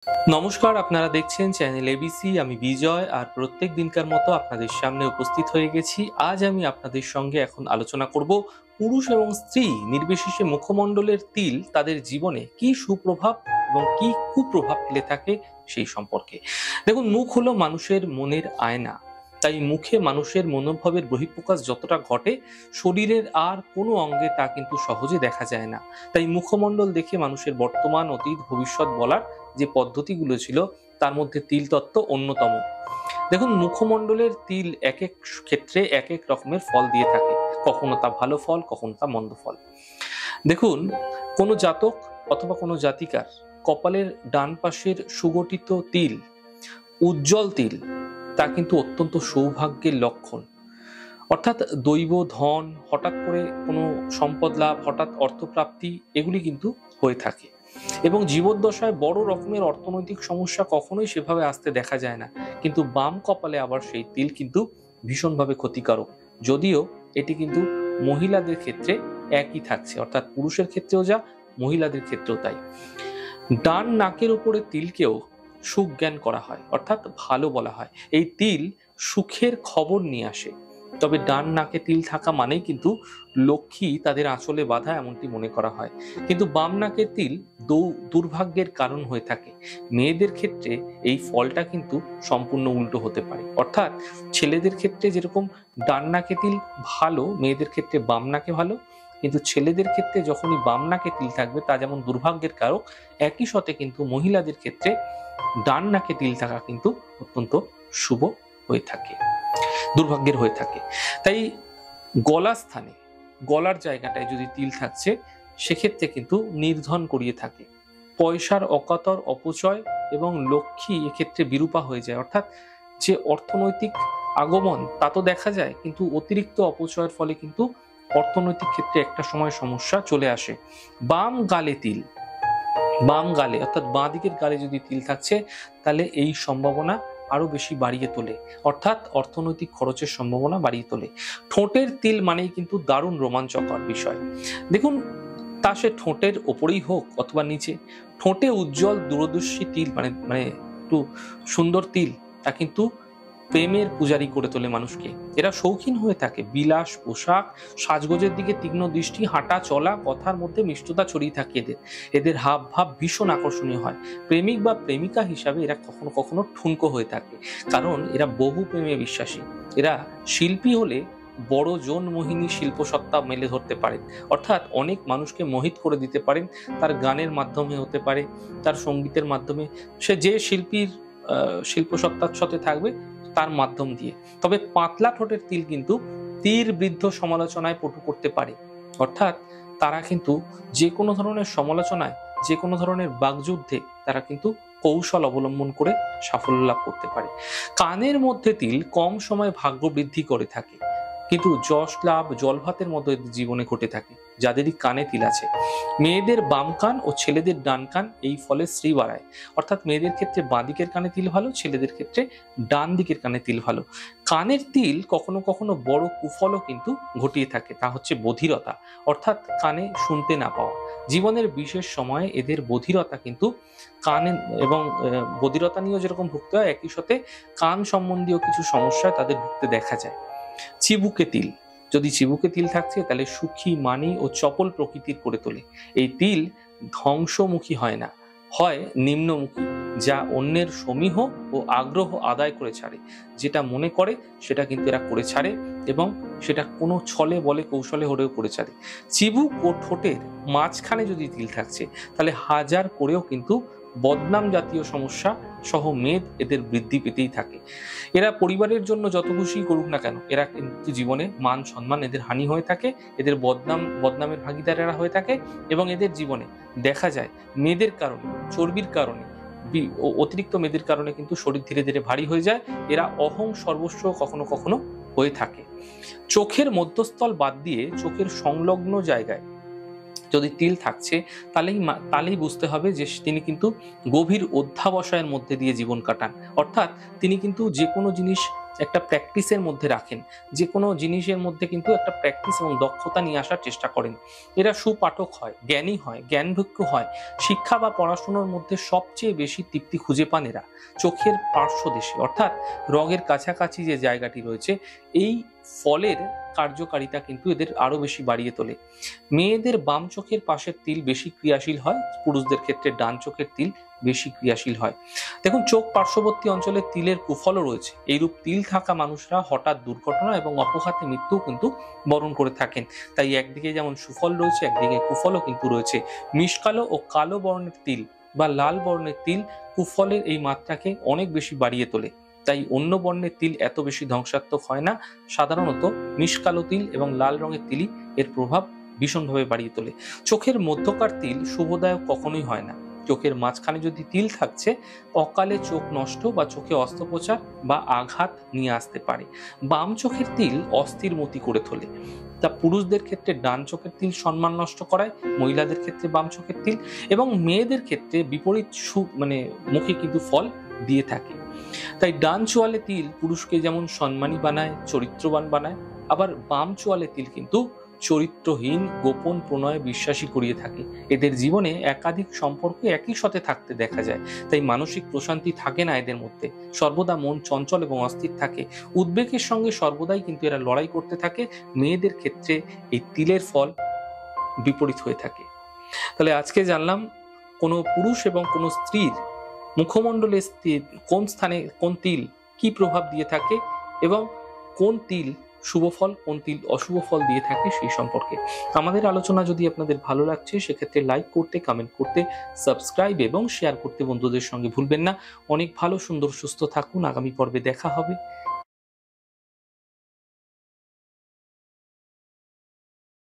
নমস্কার, আপনারা দেখছেন চ্যানেল এবিসি। আমি বিজয়, আর প্রত্যেক দিনকার মতো আপনাদের সামনে উপস্থিত হয়ে গেছি। আজ আমি আপনাদের সঙ্গে এখন আলোচনা করব পুরুষ এবং স্ত্রী নির্বিশেষে মুখমণ্ডলের তিল তাদের জীবনে কি সুপ্রভাব এবং কি কুপ্রভাব ফেলে থাকে সেই সম্পর্কে। দেখুন, মুখ হলো মানুষের মনের আয়না। তাই মুখে মানুষের মনোভাবের বহিঃপ্রকাশ যতটা ঘটে, শরীরের আর কোনো অঙ্গে তা কিন্তু সহজে দেখা যায় না। তাই মুখমণ্ডল দেখে মানুষের বর্তমান, অতীত, ভবিষ্যৎ বলার যে পদ্ধতিগুলো ছিল তার মধ্যে তিল তত্ত্ব অন্যতম। দেখুন, মুখমণ্ডলের তিল এক এক ক্ষেত্রে এক এক রকমের ফল দিয়ে থাকে। কখনো তা ভালো ফল, কখনো তা মন্দ ফল। দেখুন, কোনো জাতক অথবা কোনো জাতিকার কপালের ডান পাশের সুগঠিত তিল, উজ্জ্বল তিল, তা কিন্তু অত্যন্ত সৌভাগ্যের লক্ষণ। অর্থাৎ দৈব ধন, হঠাৎ করে কোনো সম্পদ লাভ, হঠাৎ অর্থপ্রাপ্তি, এগুলি কিন্তু হয়ে থাকে। এবং জীবদ্দশায় বড় রকমের অর্থনৈতিক সমস্যা কখনোই সেভাবে আসতে দেখা যায় না। কিন্তু বাম কপালে আবার সেই তিল কিন্তু ভীষণভাবে ক্ষতিকারক। যদিও এটি কিন্তু মহিলাদের ক্ষেত্রে একই থাকছে, অর্থাৎ পুরুষের ক্ষেত্রেও যা, মহিলাদের ক্ষেত্রেও তাই। ডান নাকের উপরে তিলকেও সুখ জ্ঞান করা হয়, অর্থাৎ ভালো বলা হয়। এই তিল সুখের খবর নিয়ে আসে। তবে ডান নাকে তিল থাকা মানেই কিন্তু লক্ষ্মী তাদের আঁচলে বাঁধা, এমনটি মনে করা হয়। কিন্তু বাম নাকের তিল দুর্ভাগ্যের কারণ হয়ে থাকে। মেয়েদের ক্ষেত্রে এই ফলটা কিন্তু সম্পূর্ণ উল্টো হতে পারে। অর্থাৎ ছেলেদের ক্ষেত্রে যেরকম ডান নাকে তিল ভালো, মেয়েদের ক্ষেত্রে বাম নাকে ভালো। কিন্তু ছেলেদের ক্ষেত্রে যখনই বাম নাকে তিল থাকবে তা যেমন দুর্ভাগ্যের কারক, একই সাথে কিন্তু মহিলাদের ক্ষেত্রে ডান নাকে তিল থাকা কিন্তু অত্যন্ত শুভ হয়ে থাকে, দুর্ভাগ্যের হয়ে থাকে। তাই গলা স্থানে, গলার জায়গাটায় যদি তিল থাকছে, সেক্ষেত্রে কিন্তু নির্ধন করিয়ে থাকে। পয়সার অকাতর অপচয় এবং লক্ষ্মী এক্ষেত্রে বিরূপা হয়ে যায়। অর্থাৎ যে অর্থনৈতিক আগমন তা তো দেখা যায়, কিন্তু অতিরিক্ত অপচয়ের ফলে কিন্তু অর্থনৈতিক ক্ষেত্রে একটা সময় সমস্যা চলে আসে। বাম গালে তিল, বাম গালে অর্থাৎ বাঁ দিকের গালে যদি তিল থাকছে, তাহলে এই সম্ভাবনা আরো বেশি বাড়িয়ে তোলে, অর্থাৎ অর্থনৈতিক খরচের সম্ভাবনা বাড়িয়ে তোলে। ঠোঁটের তিল মানেই কিন্তু দারুণ রোমাঞ্চকর বিষয়। দেখুন, তা সে ঠোঁটের ওপরেই হোক অথবা নিচে, ঠোঁটে উজ্জ্বল দূরদর্শী তিল মানে মানে একটু সুন্দর তিল, তা কিন্তু প্রেমের পূজারি করে তোলে মানুষকে। এরা শৌখিন হয়ে থাকে। বিলাস, পোশাক, সাজগোজের দিকে তীক্ষ্ণ দৃষ্টি, হাঁটা চলা, কথার মধ্যে মিষ্টতা ছড়িয়ে থাকে এদের। এদের হাব ভাব ভীষণ আকর্ষণীয় হয়। প্রেমিক বা প্রেমিকা হিসাবে এরা কখনো কখনো ঠুনকো হয়ে থাকে, কারণ এরা বহু প্রেমে বিশ্বাসী। এরা শিল্পী হলে বড় জন মোহিনী শিল্পসত্তা মেলে ধরতে পারেন, অর্থাৎ অনেক মানুষকে মোহিত করে দিতে পারেন। তার গানের মাধ্যমে হতে পারে, তার সঙ্গীতের মাধ্যমে, সে যে শিল্পীর শিল্পসত্তার সাথে থাকবে তার মাধ্যম দিয়ে। তবে পাতলা ঠোঁটের তিল কিন্তু তীর বৃদ্ধ সমালোচনায় পটু করতে পারে। অর্থাৎ তারা কিন্তু যে কোনো ধরনের সমালোচনায়, যে কোনো ধরনের বাকযুদ্ধে তারা কিন্তু কৌশল অবলম্বন করে সাফল্য লাভ করতে পারে। কানের মধ্যে তিল কম সময় ভাগ্য বৃদ্ধি করে থাকে, কিন্তু যশ লাভ জলভাতের মতো এদের জীবনে ঘটে থাকে যাদেরই কানে তিল আছে। মেয়েদের বাম কান ও ছেলেদের ডান কান এই ফলে শ্রী বাড়ায়। অর্থাৎ মেয়েদের ক্ষেত্রে বাঁ দিকের কানে তিল ভালো, ছেলেদের ক্ষেত্রে ডান দিকের কানে তিল ভালো। কানের তিল কখনো কখনো বড় কুফলও কিন্তু ঘটিয়ে থাকে, তা হচ্ছে বধিরতা, অর্থাৎ কানে শুনতে না পাওয়া। জীবনের বিশেষ সময়ে এদের বধিরতা কিন্তু কানে এবং বধিরতা নিয়েও যেরকম ভুগতে হয়, একই সাথে কান সম্বন্ধীয় কিছু সমস্যায় তাদের ভুগতে দেখা যায়। চিবুকে তিল, যদি চিবুকে তিল থাকছে তাহলে সুখী, মানি ও চপল প্রকৃতির করে তোলে। এই তিল ধ্বংসমুখী হয় না, হয় নিম্নমুখী, যা অন্যের সমীহ ও আগ্রহ আদায় করে ছাড়ে। যেটা মনে করে সেটা কিন্তু এরা করে ছাড়ে, এবং সেটা কোনো ছলে বলে কৌশলে হলেও করে ছাড়ে। চিবুক ও ঠোঁটের মাঝখানে যদি তিল থাকছে, তাহলে হাজার করেও কিন্তু বদনাম জাতীয় সমস্যা সহ মেদ এদের বৃদ্ধি পেতেই থাকে। এরা পরিবারের জন্য যত খুশি করুক না কেন, এরা কিন্তু জীবনে মান সম্মান এদের হানি হয়ে থাকে, এদের বদনামের ভাগিদার এরা হয়ে থাকে। এবং এদের জীবনে দেখা যায় মেয়েদের কারণে, চর্বির কারণে, অতিরিক্ত মেয়েদের কারণে কিন্তু শরীর ধীরে ধীরে ভারী হয়ে যায়। এরা অহং সর্বস্ব কখনো কখনো হয়ে থাকে। চোখের মধ্যস্থল বাদ দিয়ে চোখের সংলগ্ন জায়গায় যদি তিল থাকছে, তাহলেই বুঝতে হবে যে তিনি কিন্তু গভীর অধ্যাবসায়ের মধ্যে দিয়ে জীবন কাটান। অর্থাৎ তিনি কিন্তু যে কোনো জিনিস একটা প্র্যাকটিসের মধ্যে রাখেন, যে কোনো জিনিসের মধ্যে কিন্তু একটা প্র্যাকটিস এবং দক্ষতা নিয়ে আসার চেষ্টা করেন। এরা সুপাঠক হয়, জ্ঞানী হয়, জ্ঞানভিক্ষু হয়। শিক্ষা বা পড়াশোনার মধ্যে সবচেয়ে বেশি তৃপ্তি খুঁজে পান এরা চোখের পার্শ্বদেশে, অর্থাৎ রগের কাছাকাছি যে জায়গাটি রয়েছে, এই ফলের কার্যকারিতা কিন্তু এদের আরো বেশি বাড়িয়ে তোলে। মেয়েদের বাম চোখের পাশের তিল বেশি ক্রিয়াশীল হয়, পুরুষদের ক্ষেত্রে ডান চোখের তিল বেশি ক্রিয়াশীল হয়। দেখুন, চোখ পার্শ্ববর্তী অঞ্চলে তিলের কুফলও রয়েছে। এইরূপ তিল থাকা মানুষরা হঠাৎ দুর্ঘটনা এবং অপঘাতে মৃত্যু কিন্তু বরণ করে থাকেন। তাই একদিকে যেমন সুফল রয়েছে, একদিকে কুফলও কিন্তু রয়েছে। মিশকালো ও কালো বর্ণের তিল বা লাল বর্ণের তিল কুফলের এই মাত্রাকে অনেক বেশি বাড়িয়ে তোলে। তাই অন্য বর্ণের তিল এত বেশি ধ্বংসাত্মক হয় না। সাধারণত মিশকালো তিল এবং লাল রঙের তিলই এর প্রভাব ভীষণভাবে বাড়িয়ে তোলে। চোখের মধ্যকার তিল শুভদায়ক কখনোই হয় না। চোখের মাঝখানে যদি তিল থাকছে, অকালে চোখ নষ্ট বা চোখে অস্ত্রোপচার বা আঘাত নিয়ে আসতে পারে। বাম চোখের তিল অস্থির মতি করে তোলে। তা পুরুষদের ক্ষেত্রে ডান চোখের তিল সম্মান নষ্ট করায়, মহিলাদের ক্ষেত্রে বাম চোখের তিল, এবং মেয়েদের ক্ষেত্রে বিপরীত মুখে কিন্তু ফল দিয়ে থাকে। তাই ডান চোয়ালে তিল পুরুষকে যেমন সম্মানী বানায়, চরিত্রবান বানায়, আবার বাম চোয়ালে তিল কিন্তু চরিত্রহীন, গোপন প্রণয়ে বিশ্বাসী করিয়ে থাকে। এদের জীবনে একাধিক সম্পর্ক একই সাথে থাকতে দেখা যায়। তাই মানসিক প্রশান্তি থাকে না এদের মধ্যে। সর্বদা মন চঞ্চল এবং অস্থির থাকে। উদ্বেগের সঙ্গে সর্বদাই কিন্তু এরা লড়াই করতে থাকে। মেয়েদের ক্ষেত্রে এই তিলের ফল বিপরীত হয়ে থাকে। তাহলে আজকে জানলাম কোনো পুরুষ এবং কোনো স্ত্রীর মুখমণ্ডলে কোন স্থানে কোন তিল কি প্রভাব দিয়ে থাকে, এবং কোন তিল শুভ ফল, কোন তিল অশুভ ফল দিয়ে থাকে সেই সম্পর্কে। আমাদের আলোচনা যদি আপনাদের ভালো লাগছে, সেক্ষেত্রে লাইক করতে, কমেন্ট করতে, সাবস্ক্রাইব এবং শেয়ার করতে বন্ধুদের সঙ্গে ভুলবেন না। অনেক ভালো, সুন্দর, সুস্থ থাকুন। আগামী পর্বে দেখা হবে।